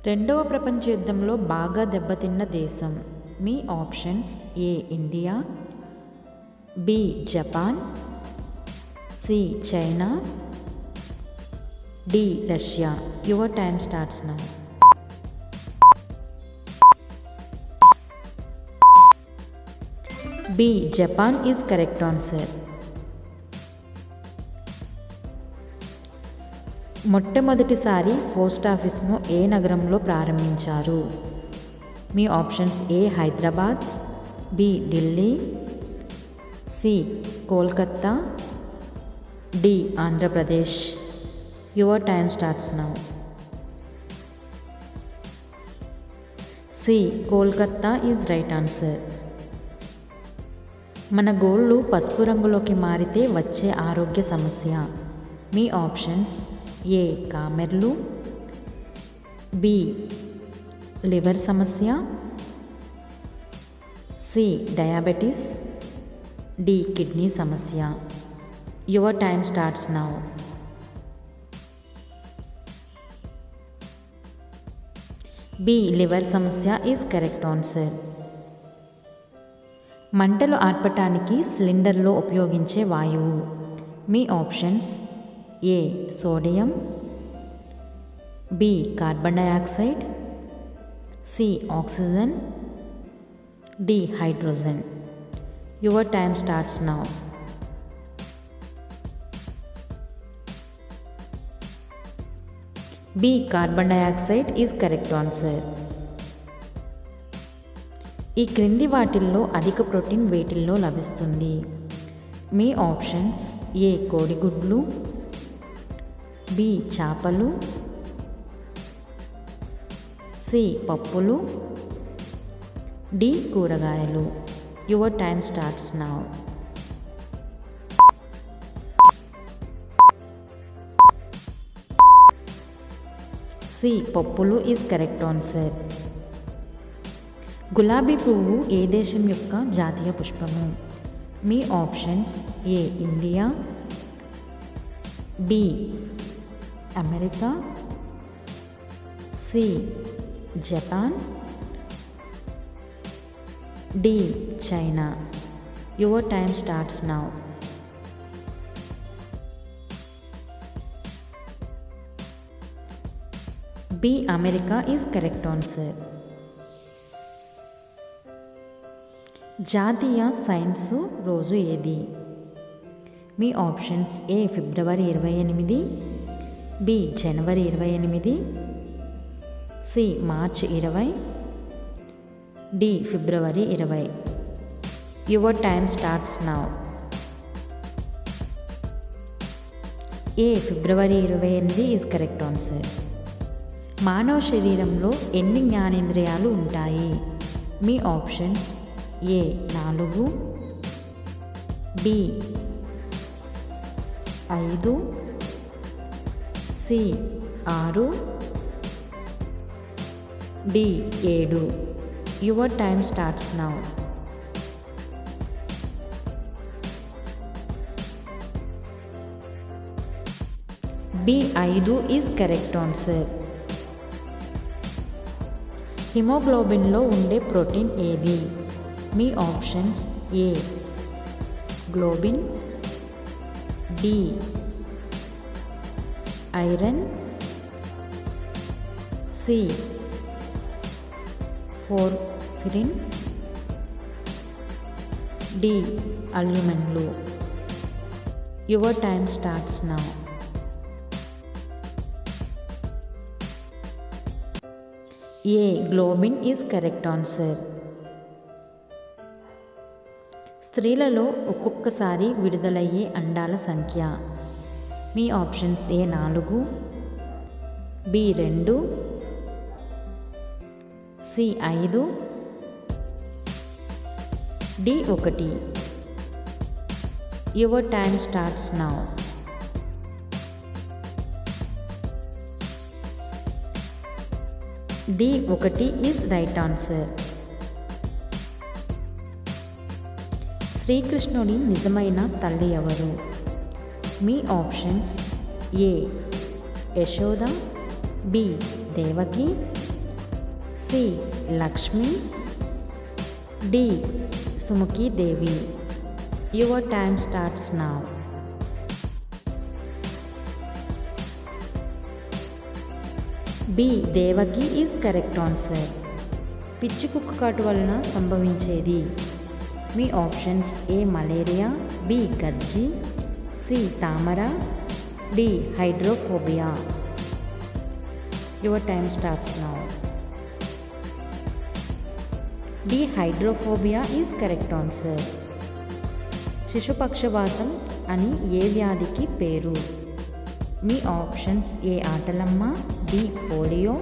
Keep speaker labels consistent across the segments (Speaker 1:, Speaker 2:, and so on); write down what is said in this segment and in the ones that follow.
Speaker 1: రెండవ ప్రపంచ యుద్ధంలో బాగా దెబ్బతిన్న దేశం. మీ options: A India, B Japan, C China, D Russia. Your time starts now. B Japan is correct answer. మొట్టమొదటిసారి పోస్ట్ ఆఫీస్ను ఏ నగరంలో ప్రారంభించారు? మీ options: A Hyderabad, B Delhi, C Kolkata, D Andhra Pradesh. Your time starts now. C Kolkata is right answer. మన గోళ్ళు పసుపు రంగులోకి మారితే వచ్చే ఆరోగ్య సమస్య. మీ ఆప్షన్స్: ఏ కామెర్లు, బి లివర్ సమస్య, సి డయాబెటీస్, డి కిడ్నీ సమస్య. Your time starts now. B liver సమస్య ఈజ్ కరెక్ట్ ఆన్సర్. మంటలు ఆర్పటానికి సిలిండర్లో ఉపయోగించే వాయువు. మీ options: A sodium, B carbon dioxide, C oxygen, D hydrogen. Your time starts now. B carbon dioxide is correct answer. ఈ క్రింది వాటిల్లో అధిక ప్రోటీన్ వేటిల్లో లభిస్తుంది? మీ ఆప్షన్స్: ఏ కోడిగుడ్లు, బి చేపలు, సి పప్పులు, డి కూరగాయలు. Your time starts now. C పప్పులు ఈజ్ కరెక్ట్ ఆన్సర్. గులాబీ పువ్వు ఏ దేశం యొక్క జాతీయ పుష్పము? మీ options: A India, B America, C Japan, D China. Your time starts now. B America is correct answer. జాతీయ సైన్స్ రోజు ఏది? మీ options: A February 28, B January 28, C March 20, D February 20. Your time starts now. A February 28 is correct answer. మానవ శరీరంలో ఎన్ని జ్ఞానేంద్రియాలు ఉంటాయి? మీ options: A 4, B 5, C 6, D 7. Your time starts now. B 5 is correct answer. హిమోగ్లోబిన్లో ఉండే protein ఏది? మీ options: A globin, B iron, C porphyrin, D అల్యూమిన్లు. Your time starts now. A globin is correct answer. స్త్రీలలో ఒక్కొక్కసారి విడుదలయ్యే అండాల సంఖ్య. మీ options: A 4, B 2, C 5, D 1. Your time starts now. D 1 is right answer. శ్రీకృష్ణుడి నిజమైన తల్లి ఎవరు? మీ options: A Yashoda, B Devaki, C Lakshmi, D Sumukhi Devi. Your time starts now. B Devaki is correct answer. పిచ్చి కుక్క కాటు వలన సంభవించేది. మీ ఆప్షన్స్ ఏ మలేరియా, బి గజ్జి, సి తామర, D hydrophobia. Your time starts now. D hydrophobia is correct answer. శిశుపక్షవాతం అని ఏ వ్యాధికి పేరు? మీ ఆప్షన్స్ ఏ ఆటలమ్మ, బి పోలియో,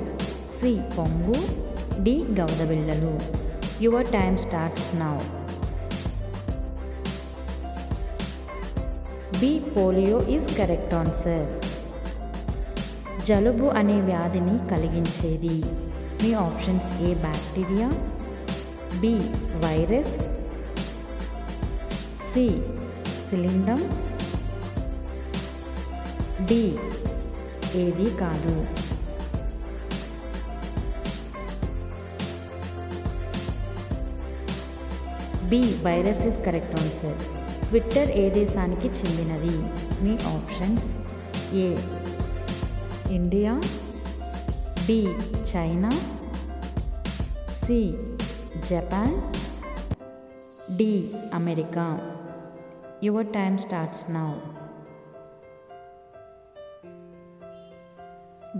Speaker 1: సి పొంగు, డి గౌదబిళ్ళలు. Your time starts now. B polio is correct answer. జలుబు అనే వ్యాధిని కలిగించేది. మీ options A bacteria, B virus, C సిలిండమ్, డి ఏది కాదు. B virus is correct answer. Twitter ఏ దేశానికి చెందినది? మీ options A India, B China, C Japan, D America. Your time starts now.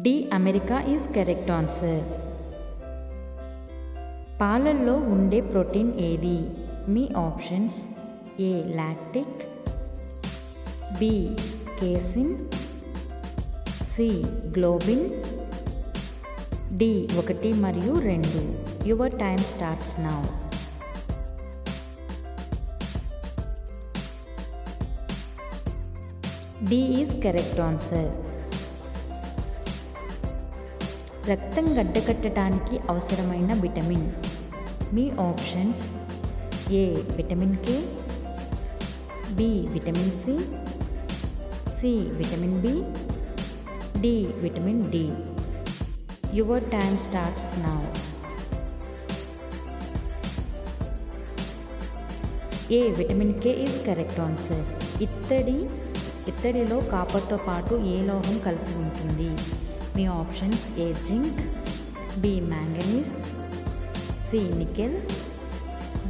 Speaker 1: D America is correct answer. పాలల్లో ఉండే protein ఏది? మీ options A lactic, B casein, C globin, D 1 మరియు 2. Your time starts now. D is correct answer. రక్తం గడ్డకట్టడానికి అవసరమైన vitamin. మీ options A vitamin K, B vitamin C, C vitamin B, D vitamin D. Your time starts now. A vitamin K is correct answer. ఇత్తడిలో కాపర్తో పాటు ఏ లోహం కలిసి ఉంటుంది? మీ options A zinc, B manganese, C nickel,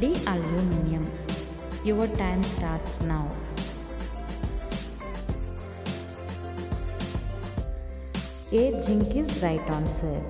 Speaker 1: D aluminium. Your time starts now. A zinc is right answer.